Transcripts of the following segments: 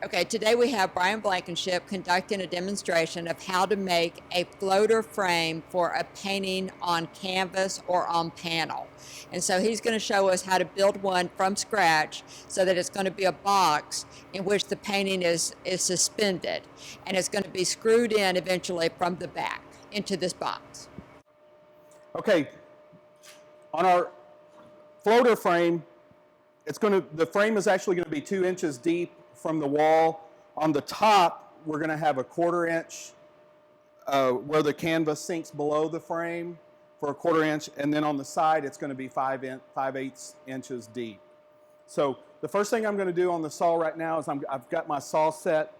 Okay, today we have Bryan Blankenship conducting a demonstration of how to make a floater frame for a painting on canvas or on panel. And so he's going to show us how to build one from scratch so that it's going to be a box in which the painting is suspended. And it's going to be screwed in eventually from the back into this box. Okay, on our floater frame, the frame is actually going to be 2 inches deep from the wall. On the top, we're going to have a 1/4 inch where the canvas sinks below the frame for a 1/4 inch, and then on the side, it's going to be 5/8 inches deep. So the first thing I'm going to do on the saw right now is I've got my saw set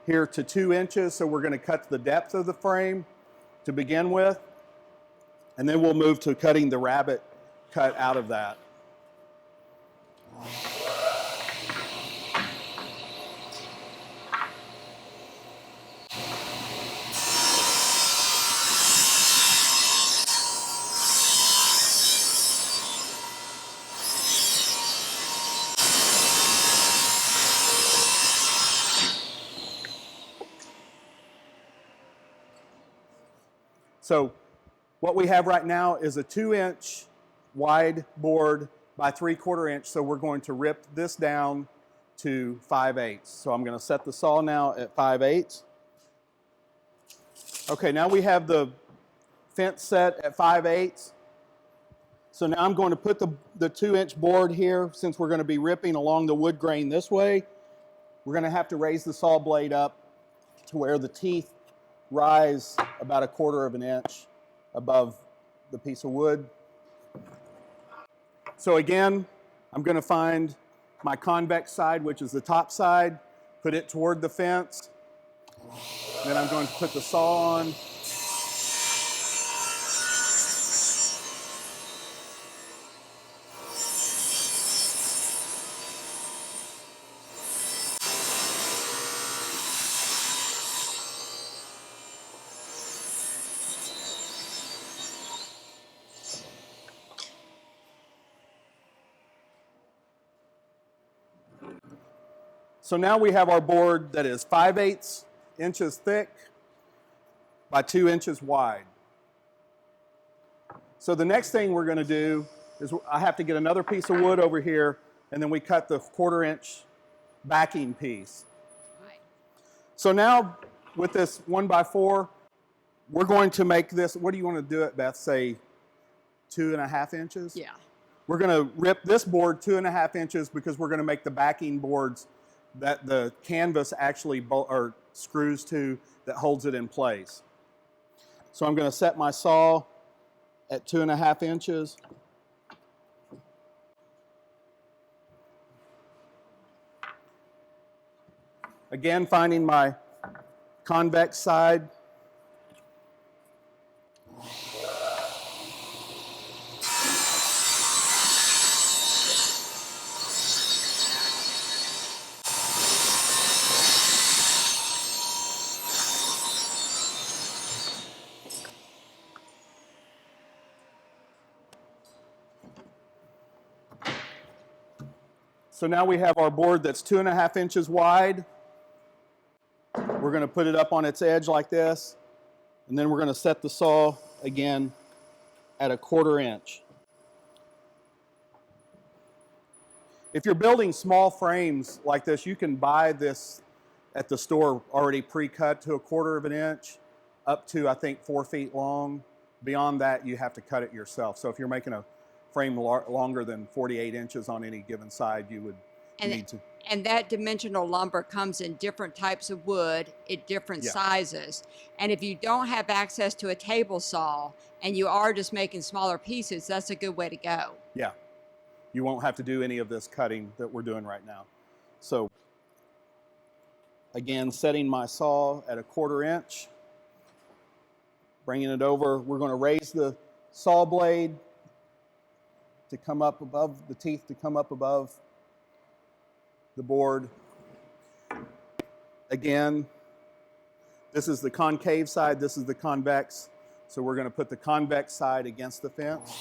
here to 2 inches, so we're going to cut the depth of the frame to begin with, and then we'll move to cutting the rabbet cut out of that. So what we have right now is a 2-inch wide board by 3/4 inch. So we're going to rip this down to 5/8. So I'm going to set the saw now at 5/8. Okay, now we have the fence set at 5/8. So now I'm going to put the 2-inch board here, since we're going to be ripping along the wood grain this way. We're going to have to raise the saw blade up to where the teeth rise about 1/4 inch above the piece of wood. So again, I'm going to find my convex side, which is the top side, put it toward the fence. Then I'm going to put the saw on. So now we have our board that is 5/8 inches thick by 2 inches wide. So the next thing we're going to do is I have to get another piece of wood over here, and then we cut the 1/4 inch backing piece. Right. So now with this 1x4, we're going to make this, what do you want to do it, Beth? Say 2.5 inches? Yeah. We're going to rip this board 2.5 inches because we're going to make the backing boards that the canvas actually screws to that holds it in place. So I'm going to set my saw at 2.5 inches. Again, finding my convex side. So now we have our board that's 2.5 inches wide. We're going to put it up on its edge like this, and then we're going to set the saw again at 1/4 inch. If you're building small frames like this, you can buy this at the store already pre-cut to 1/4 inch, up to I think 4 feet long. Beyond that, you have to cut it yourself. So if you're making a frame longer than 48 inches on any given side, you would need to. And that dimensional lumber comes in different types of wood at different sizes. And if you don't have access to a table saw and you are just making smaller pieces, that's a good way to go. Yeah. You won't have to do any of this cutting that we're doing right now. So again, setting my saw at 1/4 inch, bringing it over. We're going to raise the saw blade to come up above, the teeth to come up above the board. Again, this is the concave side, this is the convex. So we're going to put the convex side against the fence.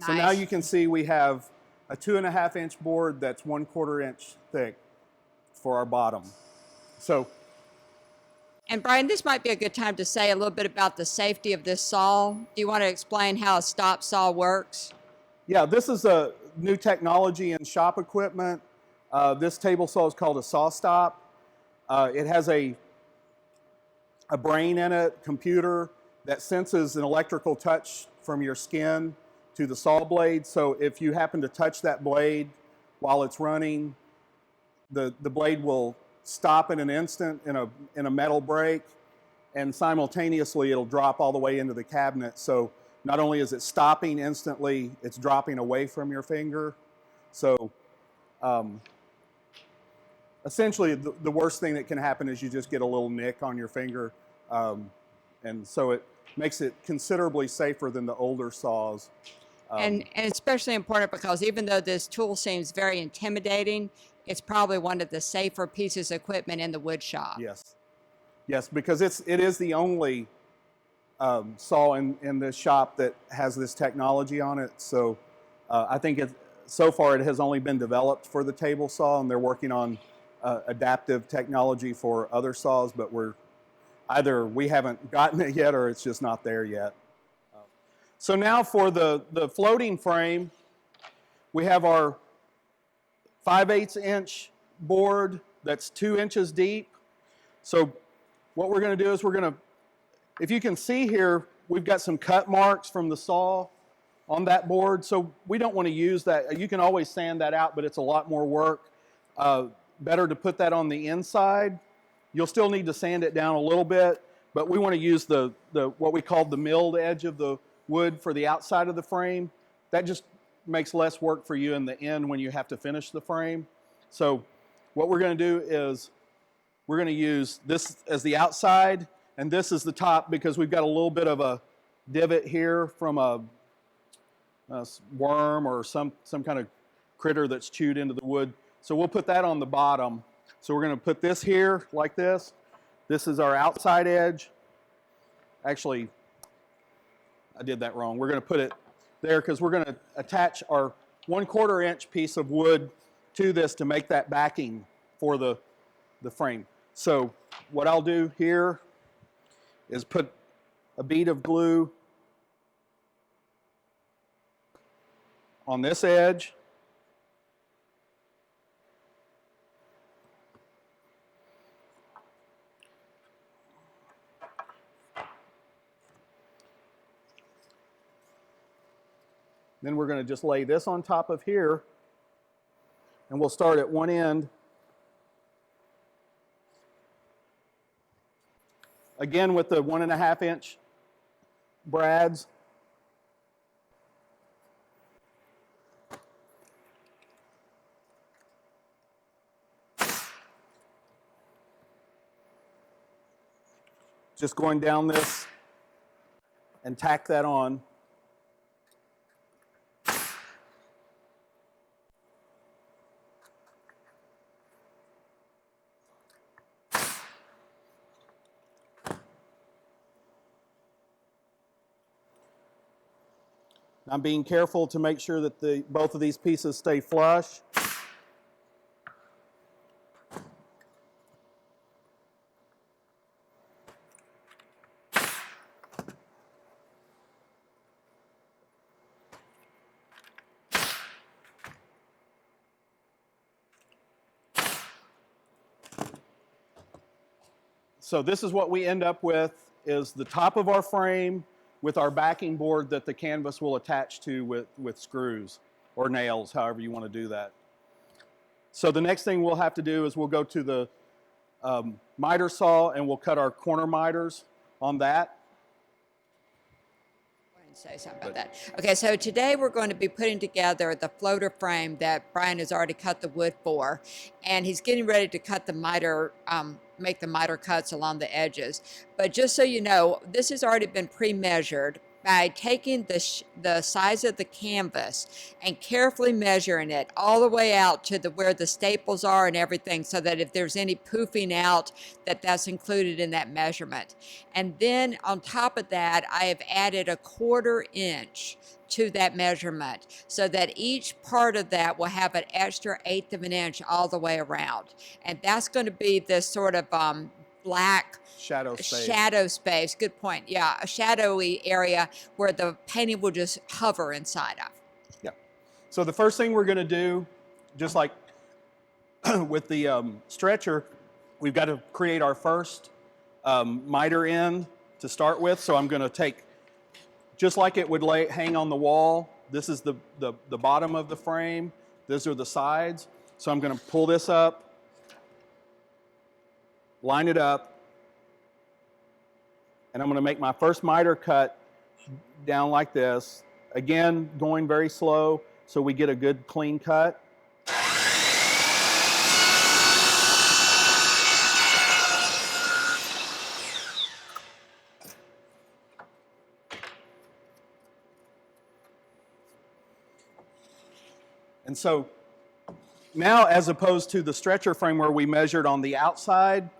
So now you can see we have a 2.5 inch board that's 1/4 inch thick for our bottom. So, and Bryan, this might be a good time to say a little bit about the safety of this saw. Do you want to explain how a stop saw works? yeah, this is a new technology in shop equipment. This table saw is called a saw stop. It has a brain in it, computer, that senses an electrical touch from your skin to the saw blade. So if you happen to touch that blade while it's running, the blade will stop in an instant in a metal brake, and simultaneously it'll drop all the way into the cabinet. So not only is it stopping instantly, it's dropping away from your finger. So essentially the worst thing that can happen is you just get a little nick on your finger. And so it makes it considerably safer than the older saws. And especially important because even though this tool seems very intimidating, it's probably one of the safer pieces of equipment in the wood shop. Yes, yes, because it is the only saw in this shop that has this technology on it. So I think so far it has only been developed for the table saw, and they're working on adaptive technology for other saws, but either we haven't gotten it yet or it's just not there yet. So now for the floating frame, we have our 5/8 inch board that's 2 inches deep. So what we're going to do is if you can see here, we've got some cut marks from the saw on that board. So we don't want to use that. You can always sand that out, but it's a lot more work. Better to put that on the inside. You'll still need to sand it down a little bit, but we want to use the what we call the milled edge of the wood for the outside of the frame. That just makes less work for you in the end when you have to finish the frame. So what we're going to do is we're going to use this as the outside, and this is the top because we've got a little bit of a divot here from a worm or some kind of critter that's chewed into the wood. So we'll put that on the bottom. So we're going to put this here like this. This is our outside edge. Actually, I did that wrong. We're going to put it there because we're going to attach our 1/4 inch piece of wood to this to make that backing for the frame. So what I'll do here is put a bead of glue on this edge. Then we're going to just lay this on top of here, and we'll start at one end. Again with the 1.5 inch brads. Just going down this and tack that on. I'm being careful to make sure that both of these pieces stay flush. So this is what we end up with, is the top of our frame with our backing board that the canvas will attach to with screws or nails, however you want to do that. So the next thing we'll have to do is we'll go to the miter saw and we'll cut our corner miters on that. Say something about that. Okay, so today we're going to be putting together the floater frame that Bryan has already cut the wood for, and he's getting ready to cut the miter, make the miter cuts along the edges. But just so you know, this has already been pre-measured by taking the size of the canvas and carefully measuring it all the way out to where the staples are and everything, so that if there's any poofing out, that's included in that measurement. And then on top of that, I have added 1/4 inch to that measurement, so that each part of that will have an extra 1/8 of an inch all the way around. And that's going to be this sort of black shadow space. Good point. Yeah, a shadowy area where the painting will just hover inside of. Yeah. So the first thing we're going to do, just like with the stretcher, we've got to create our first miter end to start with. So I'm going to take, just like it would hang on the wall, this is the bottom of the frame. These are the sides. So I'm going to pull this up, line it up, and I'm going to make my first miter cut down like this. Again, going very slow so we get a good clean cut. And so now, as opposed to the stretcher frame where we measured on the outside,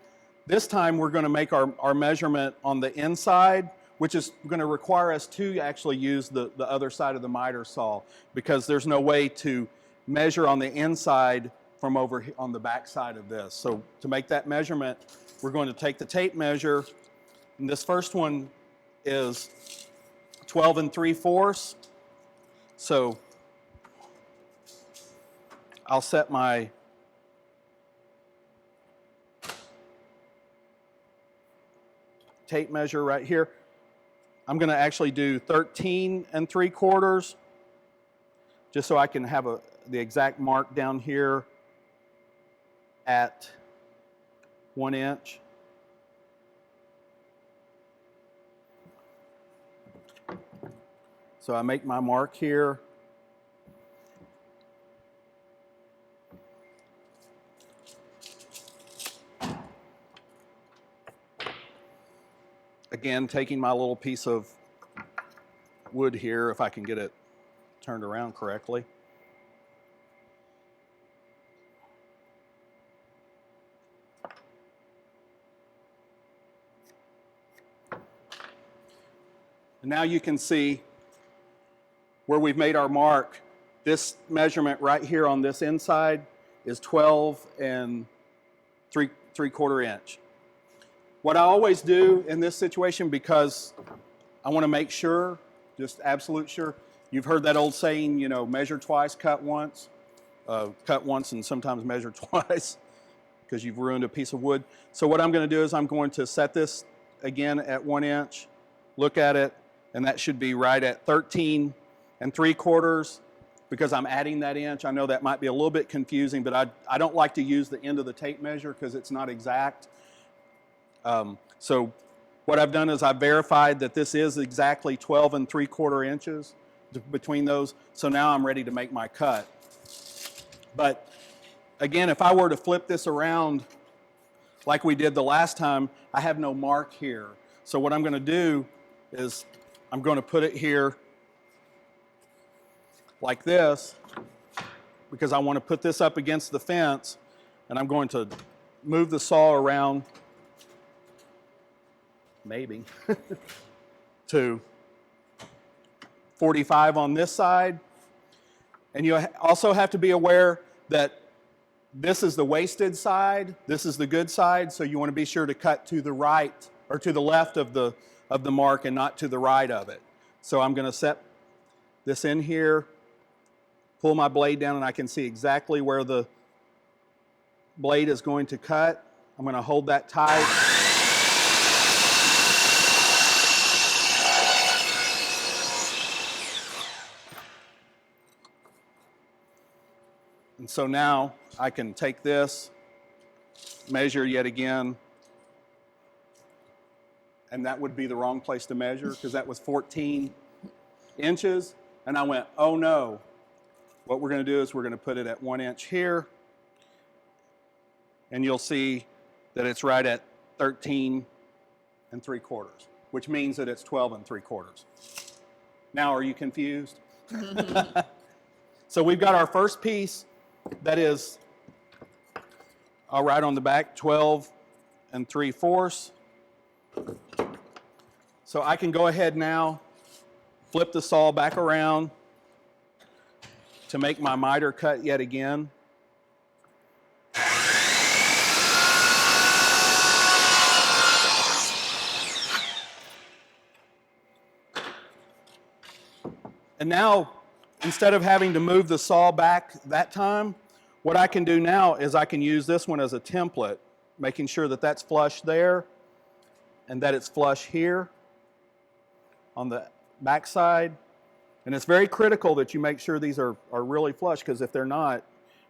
this time we're going to make our measurement on the inside, which is going to require us to actually use the other side of the miter saw, because there's no way to measure on the inside from over on the back side of this. So to make that measurement, we're going to take the tape measure, and this first one is 12 3/4. So I'll set my tape measure right here. I'm going to actually do 13 3/4, just so I can have the exact mark down here at 1 inch. So I make my mark here. Again, taking my little piece of wood here, if I can get it turned around correctly. And now you can see where we've made our mark. This measurement right here on this inside is 12 3/4 inch. What I always do in this situation, because I want to make sure, just absolute sure, you've heard that old saying, you know, measure twice, cut once. Cut once and sometimes measure twice, because you've ruined a piece of wood. So what I'm going to do is I'm going to set this again at 1 inch, look at it, and that should be right at 13 3/4, because I'm adding that inch. I know that might be a little bit confusing, but I don't like to use the end of the tape measure because it's not exact. So what I've done is I've verified that this is exactly 12 3/4 inches between those. So now I'm ready to make my cut. But again, if I were to flip this around like we did the last time, I have no mark here. So what I'm going to do is I'm going to put it here like this, because I want to put this up against the fence, and I'm going to move the saw around, maybe, to 45 on this side. And you also have to be aware that this is the wasted side, this is the good side, so you want to be sure to cut to the right or to the left of the mark and not to the right of it. So I'm going to set this in here, pull my blade down, and I can see exactly where the blade is going to cut. I'm going to hold that tight. And so now I can take this, measure yet again, and that would be the wrong place to measure because that was 14 inches. And I went, oh no. What we're going to do is we're going to put it at 1 inch here, and you'll see that it's right at 13 3/4, which means that it's 12 3/4. Now are you confused? So we've got our first piece that is, I'll write on the back, 12 3/4. So I can go ahead now, flip the saw back around to make my miter cut yet again. And now, instead of having to move the saw back that time, what I can do now is I can use this one as a template, making sure that that's flush there and that it's flush here on the back side. And it's very critical that you make sure these are really flush, because if they're not,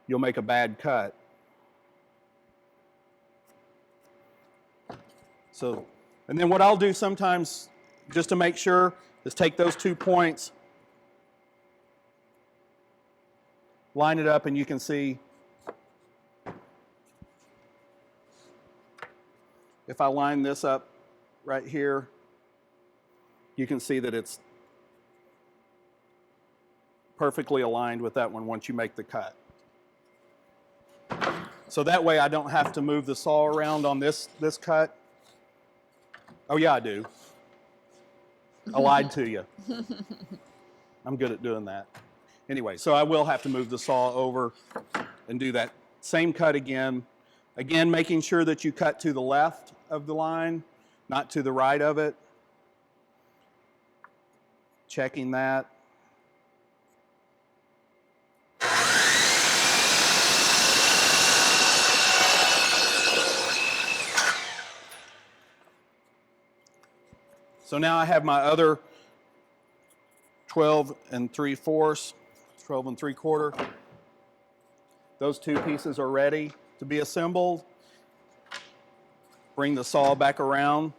you'll make a bad cut. So, and then what I'll do sometimes, just to make sure, is take those 2 points, line it up, and you can see if I line this up right here, you can see that it's perfectly aligned with that one once you make the cut. So that way I don't have to move the saw around on this cut. Oh yeah, I do. I lied to you. I'm good at doing that. Anyway, so I will have to move the saw over and do that same cut again. Again, making sure that you cut to the left of the line, not to the right of it. Checking that. So now I have my other 12 3/4, 12 3/4. Those 2 pieces are ready to be assembled. Bring the saw back around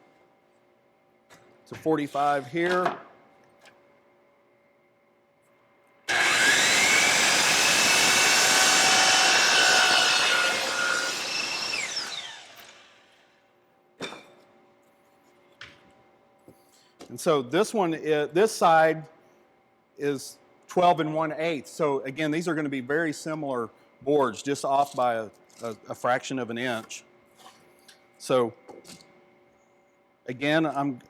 to 45 here. And so this one, this side is 12 1/8. So again, these are going to be very similar boards, just off by a fraction of an inch. So again,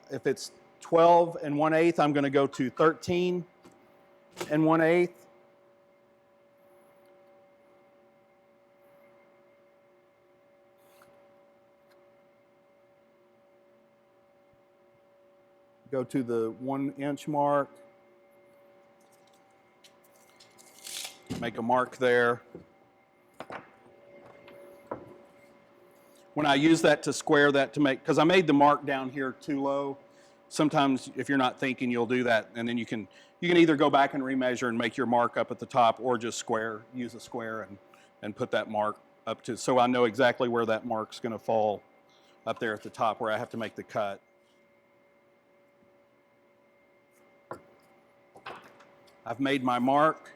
if it's 12 1/8, I'm going to go to 13 1/8. Go to the 1 inch mark. Make a mark there. When I use that to square that to make, because I made the mark down here too low. Sometimes if you're not thinking, you'll do that, and then you can either go back and remeasure and make your mark up at the top, or just use a square and put that mark up to, so I know exactly where that mark's going to fall up there at the top where I have to make the cut. I've made my mark.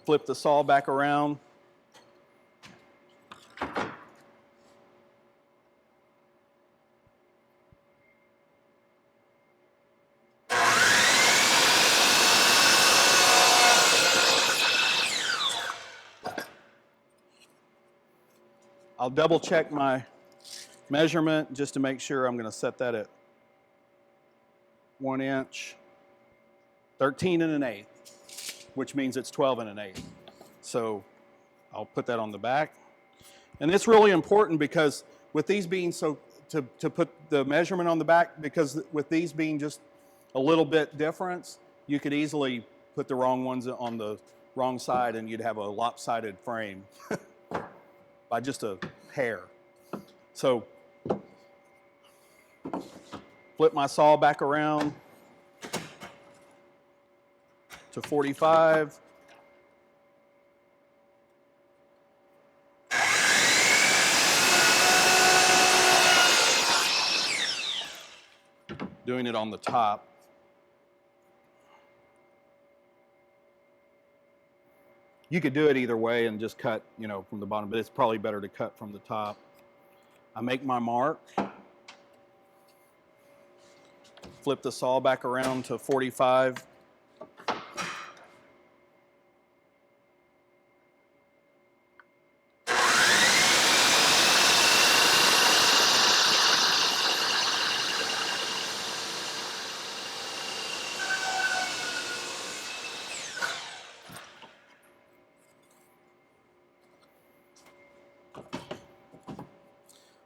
Flip the saw back around. I'll double check my measurement just to make sure. I'm going to set that at 1 inch, 13 1/8, which means it's 12 1/8. So I'll put that on the back. And it's really important because with these being to put the measurement on the back, because with these being just a little bit difference, you could easily put the wrong ones on the wrong side and you'd have a lopsided frame by just a hair. So flip my saw back around to 45. Doing it on the top. You could do it either way and just cut, from the bottom, but it's probably better to cut from the top. I make my mark, flip the saw back around to 45.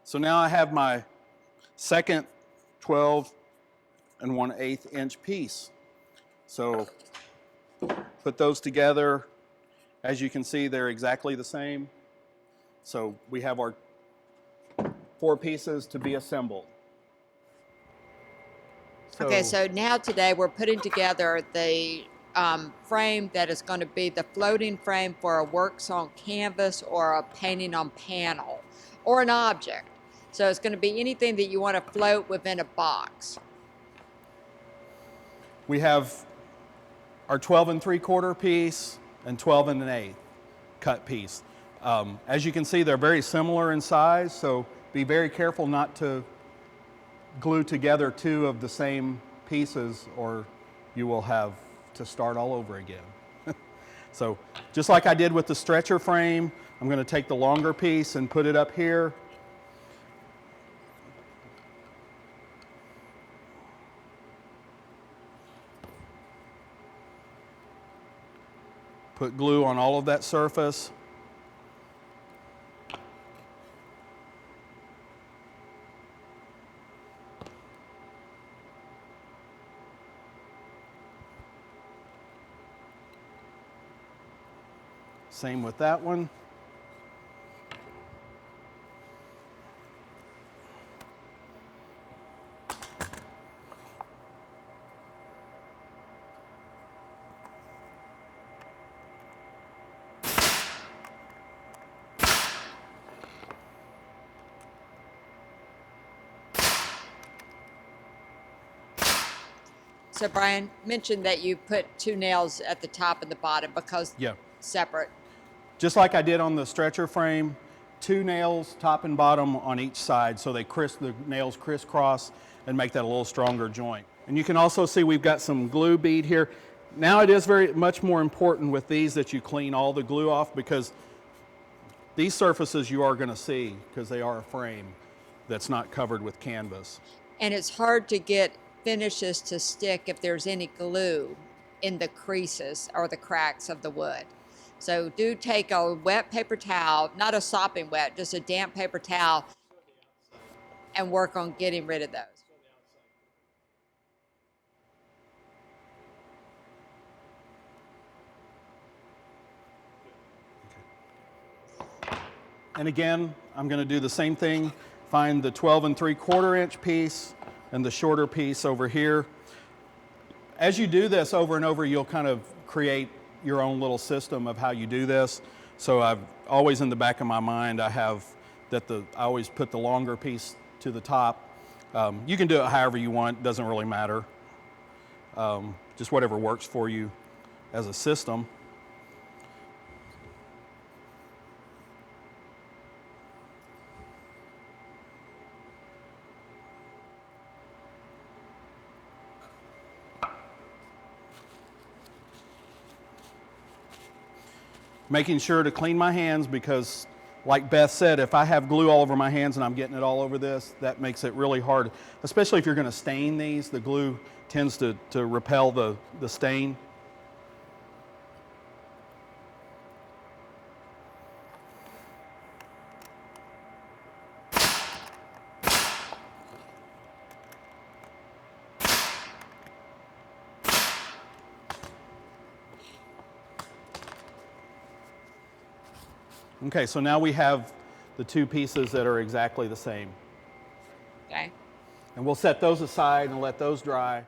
So now I have my second 12 1/8 inch piece. So put those together. As you can see, they're exactly the same. So we have our 4 pieces to be assembled. Okay, so now today we're putting together the frame that is going to be the floating frame for a works on canvas or a painting on panel or an object. So it's going to be anything that you want to float within a box. We have our 12 3/4 piece and 12 1/8 cut piece. As you can see, they're very similar in size, so be very careful not to glue together 2 of the same pieces or you will have to start all over again. So just like I did with the stretcher frame, I'm going to take the longer piece and put it up here. Put glue on all of that surface. Same with that one. So Brian mentioned that you put 2 nails at the top and the bottom because separate. Just like I did on the stretcher frame, 2 nails top and bottom on each side so the nails crisscross and make that a little stronger joint. And you can also see we've got some glue bead here. Now it is very much more important with these that you clean all the glue off because these surfaces you are going to see because they are a frame that's not covered with canvas. And it's hard to get finishes to stick if there's any glue in the creases or the cracks of the wood. So do take a wet paper towel, not a sopping wet, just a damp paper towel, and work on getting rid of those. And again, I'm going to do the same thing. Find the 12 3/4 inch piece and the shorter piece over here. As you do this over and over, you'll kind of create your own little system of how you do this. So I've always in the back of my mind, I have that I always put the longer piece to the top. You can do it however you want, doesn't really matter. Just whatever works for you as a system. Making sure to clean my hands because, like Beth said, if I have glue all over my hands and I'm getting it all over this, that makes it really hard, especially if you're going to stain these. The glue tends to repel the stain. Okay, so now we have the 2 pieces that are exactly the same. Okay. And we'll set those aside and let those dry.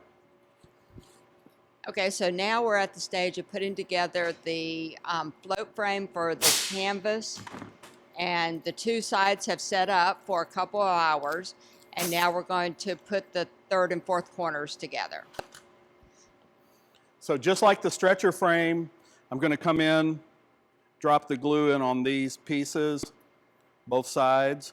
Okay, so now we're at the stage of putting together the float frame for the canvas, and the 2 sides have set up for a couple of hours, and now we're going to put the 3rd and 4th corners together. So just like the stretcher frame, I'm going to come in, drop the glue in on these pieces, both sides.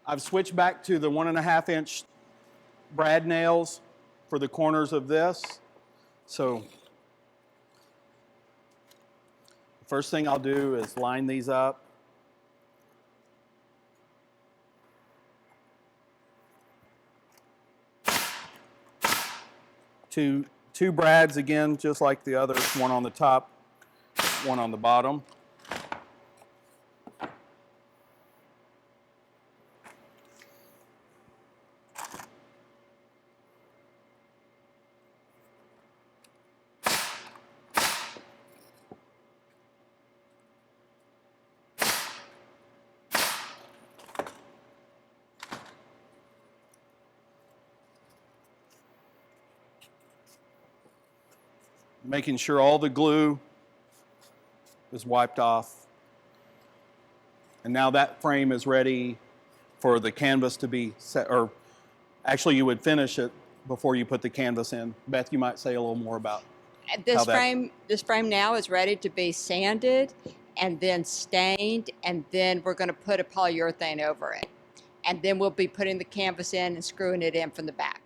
I've switched back to the 1.5 inch brad nails for the corners of this. So first thing I'll do is line these up. Two brads again, just like the others, one on the top, one on the bottom. Making sure all the glue is wiped off. And now that frame is ready for the canvas to be set, or actually you would finish it before you put the canvas in. Beth, you might say a little more about This frame now is ready to be sanded and then stained, and then we're going to put a polyurethane over it. And then we'll be putting the canvas in and screwing it in from the back.